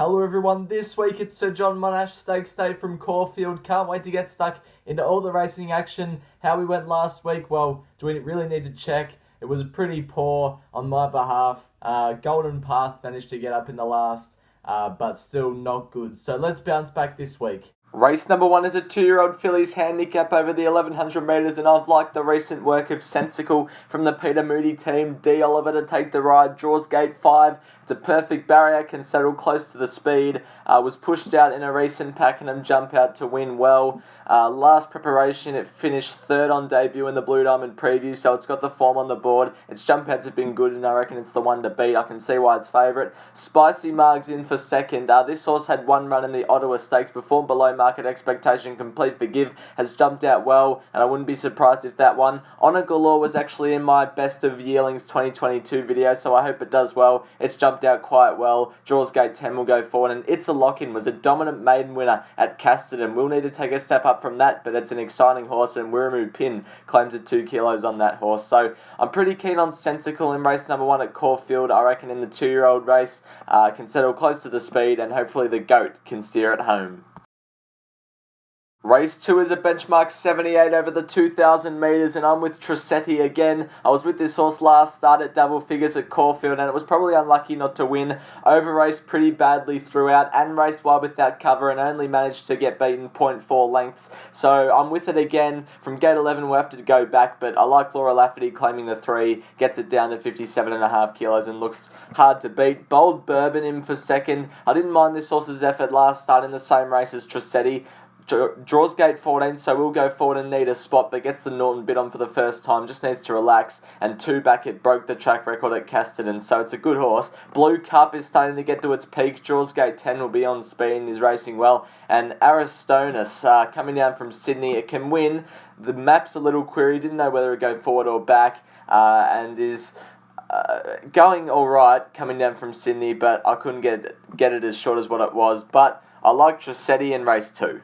Hello everyone, this week it's Sir John Monash Stakes Day from Caulfield. Can't wait to get stuck into all the racing action. How we went last week, well, do we really need to check? It was pretty poor on my behalf. Golden Path managed to get up in the last, but still not good. So let's bounce back this week. Race number 1 is a 2-year-old fillies handicap over the 1100 metres, and I've liked the recent work of Sensical from the Peter Moody team. D. Oliver to take the ride, draws gate 5. It's a perfect barrier, can settle close to the speed. Was pushed out in a recent Pakenham jump out to win well. Last preparation, it finished 3rd on debut in the Blue Diamond preview, so it's got the form on the board. Its jump outs have been good, and I reckon it's the one to beat. I can see why it's favourite. Spicy Marg's in for second. This horse had one run in the Ottawa Stakes, performed below market expectation. Complete Forgive has jumped out well, and I wouldn't be surprised if that one. Honor Galore was actually in my Best of Yearlings 2022 video, so I hope it does well. It's jumped out quite well. Draws gate 10 will go forward, and It's a Lock-In was a dominant maiden winner at Casterton. We'll need to take a step up from that, but it's an exciting horse, and Wiremu Pin claims a 2 kilos on that horse. So I'm pretty keen on Sensical in race number 1 at Caulfield. I reckon in the 2-year-old race can settle close to the speed, and hopefully the goat can steer it home. Race 2 is a benchmark 78 over the 2,000 metres, and I'm with Tressetti again. I was with this horse last start at double figures at Caulfield, and it was probably unlucky not to win. Over-raced pretty badly throughout, and raced wide without cover, and only managed to get beaten 0.4 lengths. So I'm with it again. From gate 11 we'll have to go back, but I like Laura Lafferty claiming the 3, gets it down to 57.5 kilos and looks hard to beat. Bold Bourbon in for second. I didn't mind this horse's effort last start in the same race as Tressetti. Draws gate 14, so we'll go forward and need a spot, but gets the Norton bid on for the first time, just needs to relax, and 2 back it broke the track record at Casterton, so it's a good horse. Blue Cup is starting to get to its peak. Draws gate 10 will be on speed and is racing well, and Aristonous coming down from Sydney, it can win. The map's a little query, didn't know whether it go forward or back, and is going alright coming down from Sydney, but I couldn't get it as short as what it was, but I like Tressetti in race 2.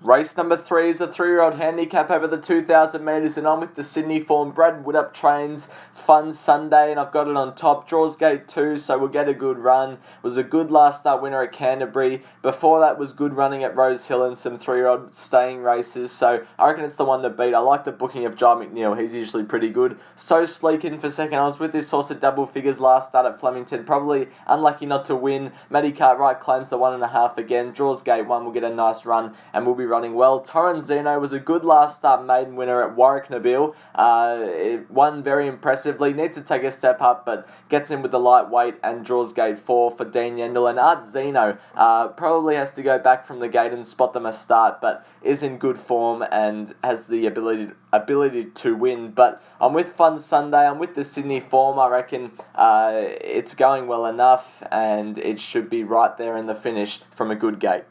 Race number 3 is a 3-year-old handicap over the 2,000 metres, and I'm with the Sydney form Brad Widdup Trains Fun Sunday, and I've got it on top. Draws gate 2, so we'll get a good run. Was a good last start winner at Canterbury. Before that was good running at Rose Hill and some 3-year-old staying races, so I reckon it's the one to beat. I like the booking of Jai McNeil, he's usually pretty good. So Sleek in for second. I was with this horse at double figures last start at Flemington, probably unlucky not to win. Matty Cartwright claims the 1.5 again. Draws gate 1, will get a nice run, and we'll be running well. Torrenzino was a good last start maiden winner at Warwick Nabil. It won very impressively. Needs to take a step up, but gets in with the lightweight and draws gate 4 for Dean Yendall. And Art Zeno probably has to go back from the gate and spot them a start, but is in good form and has the ability to win. But I'm with Fun Sunday. I'm with the Sydney form. I reckon it's going well enough, and it should be right there in the finish from a good gate.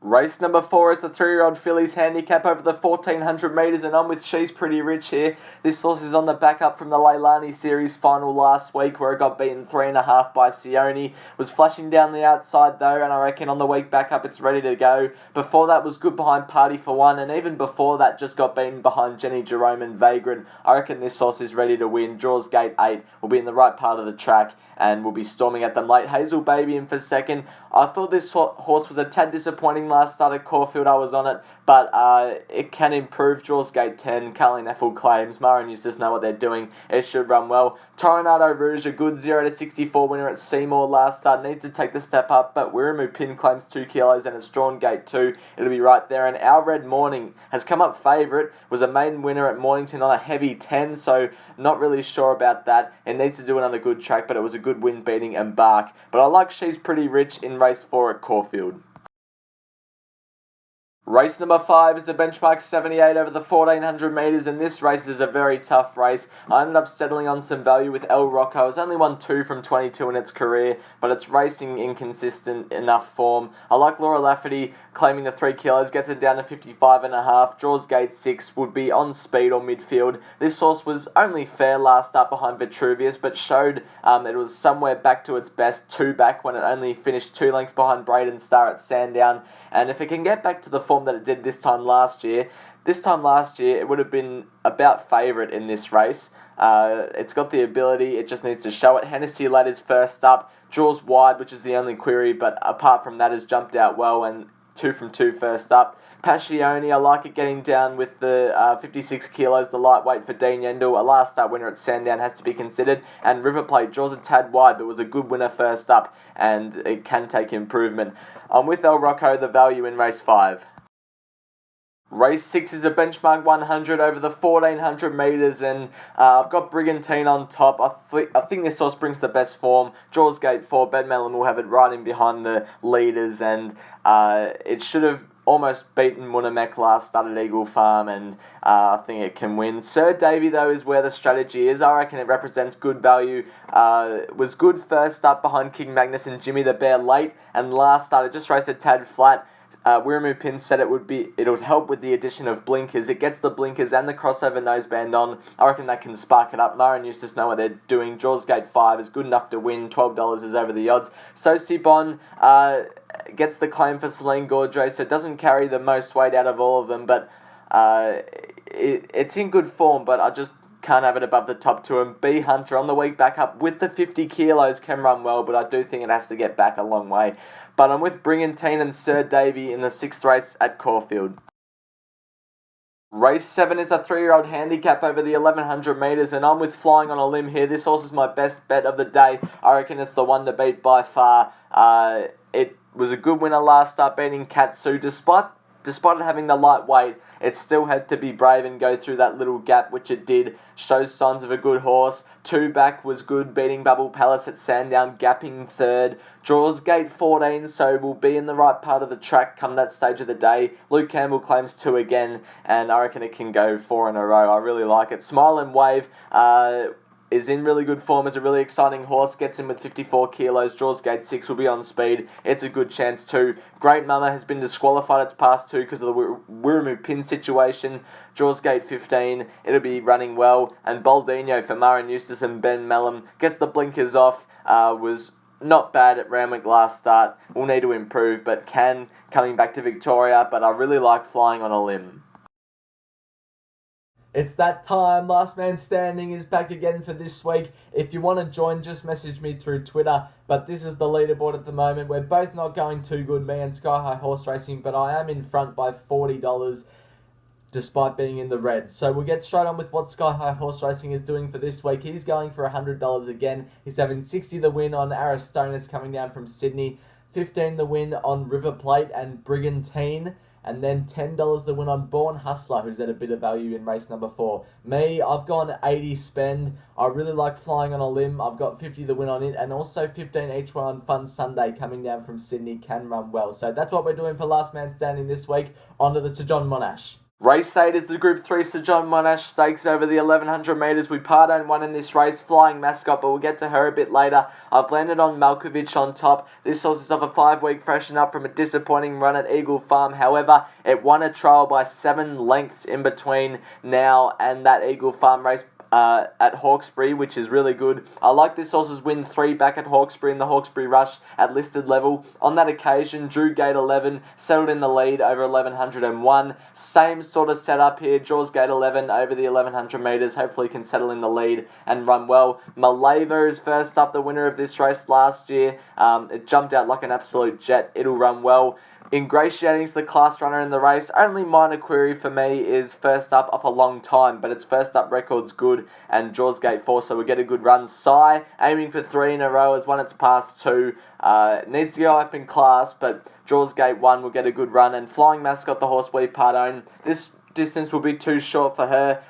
Race number 4 is the 3-year-old fillies handicap over the 1,400 metres, and I'm with She's Pretty Rich here. This horse is on the back up from the Leilani Series final last week, where it got beaten 3.5 by Sione. Was flashing down the outside though, and I reckon on the week back up it's ready to go. Before that was good behind Party for One, and even before that just got beaten behind Jenny Jerome and Vagrant. I reckon this horse is ready to win. Draws gate 8, will be in the right part of the track, and will be storming at them late. Hazel Baby in for second. I thought this horse was a tad disappointing last start at Caulfield. I was on it, but it can improve. Draws gate 10. Carleen Ethel claims. Mara and Eustace know what they're doing. It should run well. Toronado Rouge, a good 0-64 winner at Seymour last start. Needs to take the step up, but Wiremu Pin claims 2 kilos, and it's drawn gate 2. It'll be right there. And Our Red Morning has come up favourite. Was a maiden winner at Mornington on a heavy 10, so not really sure about that. It needs to do it on a good track, but it was a good win beating Embark. But I like She's Pretty Rich in race 4 at Caulfield. Race number 5 is a benchmark 78 over the 1,400 metres, and this race is a very tough race. I ended up settling on some value with ROCKO. It's only won 2 from 22 in its career, but it's racing inconsistent enough form. I like Laura Lafferty claiming the 3 kilos, gets it down to 55.5, draws gate 6, would be on speed or midfield. This horse was only fair last start behind Vitruvius, but showed it was somewhere back to its best, 2 back when it only finished 2 lengths behind Braden Star at Sandown. And if it can get back to the form that it did this time last year, it would have been about favourite in this race. It's got the ability, it just needs to show it. Hennessy Ladder's first up, draws wide, which is the only query, but apart from that has jumped out well, and 2 from 2 first up. Passione, I like it getting down with the 56 kilos, the lightweight for Dean Yendall. A last start winner at Sandown has to be considered. And Riverplate draws a tad wide, but was a good winner first up, and it can take improvement. I'm with ROCKO, the value in race 5. Race 6 is a benchmark 100 over the 1400 metres, and I've got Brigantine on top. I think this horse brings the best form. Draws gate 4, Ben Mellon will have it right in behind the leaders, and it should have almost beaten Monash last start at Eagle Farm, and I think it can win. Sir Davy, though, is where the strategy is. I reckon it represents good value. Was good first up behind King Magnus and Jimmy the Bear late, and last start it just raced a tad flat. Wiramu Pin said it would help with the addition of blinkers. It gets the blinkers and the crossover noseband on. I reckon that can spark it up. Murray and Eustace know what they're doing. Draws gate 5 is good enough to win. $12 is over the odds. So Sibon gets the claim for Celine Gaudreau, so it doesn't carry the most weight out of all of them, but it's in good form, but I just can't have it above the top 2. And B Hunter on the week back up with the 50 kilos can run well, but I do think it has to get back a long way. But I'm with Brigantine and Sir Davy in the 6th race at Caulfield. Race 7 is a 3-year-old handicap over the 1100 metres, and I'm with Flying on a Limb here. This horse is my best bet of the day. I reckon it's the one to beat by far. It was a good winner last start, beating Katsu. Despite it having the light weight, it still had to be brave and go through that little gap, which it did. Shows signs of a good horse. 2 back was good, beating Bubble Palace at Sandown, gapping 3rd. Draws gate 14, so will be in the right part of the track come that stage of the day. Luke Campbell claims 2 again, and I reckon it can go 4 in a row. I really like it. Smile and Wave is in really good form, is a really exciting horse, gets in with 54 kilos, draws gate 6, will be on speed. It's a good chance too. Great Mama has been disqualified at past 2 because of the Wiramu Pin situation. Draws gate 15, it'll be running well. And Baldino for Mara Eustace and Ben Mellon gets the blinkers off, was not bad at Randwick last start. Will need to improve, but can coming back to Victoria, but I really like Flying on a Limb. It's that time. Last Man Standing is back again for this week. If you want to join, just message me through Twitter. But this is the leaderboard at the moment. We're both not going too good, me and Sky High Horse Racing, but I am in front by $40 despite being in the red. So we'll get straight on with what Sky High Horse Racing is doing for this week. He's going for $100 again. He's having 60 the win on Aristonous coming down from Sydney, 15 the win on Riverplate and Brigantine, and then $10 the win on Born Hustler, who's at a bit of value in race number 4. Me, I've gone 80 spend. I really like Flying on a Limb. I've got 50 the win on it, and also 15 each way on Fun Sunday coming down from Sydney can run well. So that's what we're doing for Last Man Standing this week. On to the Sir John Monash. Race 8 is the Group 3 Sir John Monash Stakes over the 1100 metres. We Pardon won in this race, Flying Mascot, but we'll get to her a bit later. I've landed on Malkovich on top. This horse is off a 5-week freshen up from a disappointing run at Eagle Farm. However, it won a trial by 7 lengths in between now and that Eagle Farm race at Hawkesbury, which is really good. I like this horse's win 3 back at Hawkesbury in the Hawkesbury Rush at listed level. On that occasion, drew gate 11, settled in the lead over 1101. Same sort of setup here, draws gate 11 over the 1100 metres. Hopefully can settle in the lead and run well. Maleva is first up, the winner of this race last year. It jumped out like an absolute jet. It'll run well. Ingratiating's the class runner in the race. Only minor query for me is first up off a long time, but its first up record's good and draws gate 4, so we get a good run. Sai, aiming for 3 in a row, has won its past 2. Needs to go up in class, but draws gate 1 will get a good run. And Flying Mascot, the horse we Pardon, this distance will be too short for her.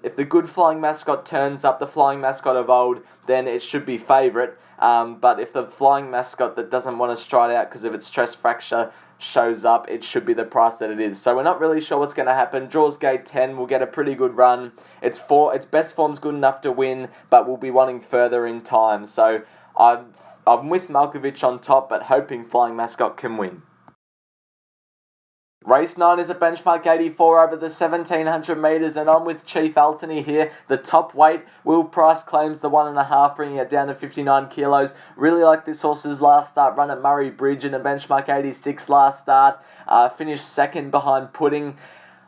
If the good Flying Mascot turns up, the Flying Mascot of old, then it should be favourite. But if the Flying Mascot that doesn't want to stride out because of its stress fracture shows up, it should be the price that it is. So we're not really sure what's going to happen. Draws gate 10 will get a pretty good run. Its best form's good enough to win, but we'll be wanting further in time. So I'm with Malkovich on top, but hoping Flying Mascot can win. Race 9 is a benchmark 84 over the 1700 metres, and I'm with Chief ALTONY here. The top weight, Will Price claims the 1.5, bringing it down to 59 kilos. Really like this horse's last start run at Murray Bridge in a benchmark 86 last start. Finished second behind Pudding.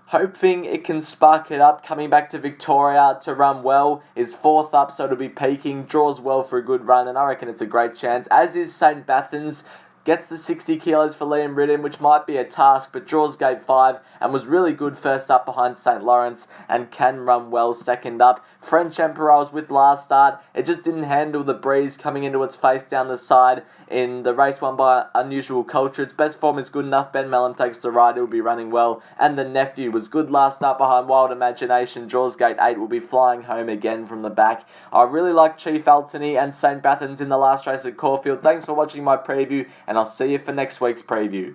hoping it can spark it up. Coming back to Victoria to run well, is 4th up, so it'll be peaking. Draws well for a good run, and I reckon it's a great chance. As is St. Bathans. Gets the 60 kilos for Liam Ridden, which might be a task, but draws gate 5 and was really good first up behind St. Lawrence and can run well second up. French Emperor I was with last start. It just didn't handle the breeze coming into its face down the side in the race won by Unusual Culture. Its best form is good enough. Ben Mellon takes the ride. It will be running well. And the Nephew was good last start behind Wild Imagination. Draws gate 8 will be flying home again from the back. I really like Chief ALTONY and St. Bathans in the last race at Caulfield. Thanks for watching my preview, and I'll see you for next week's preview.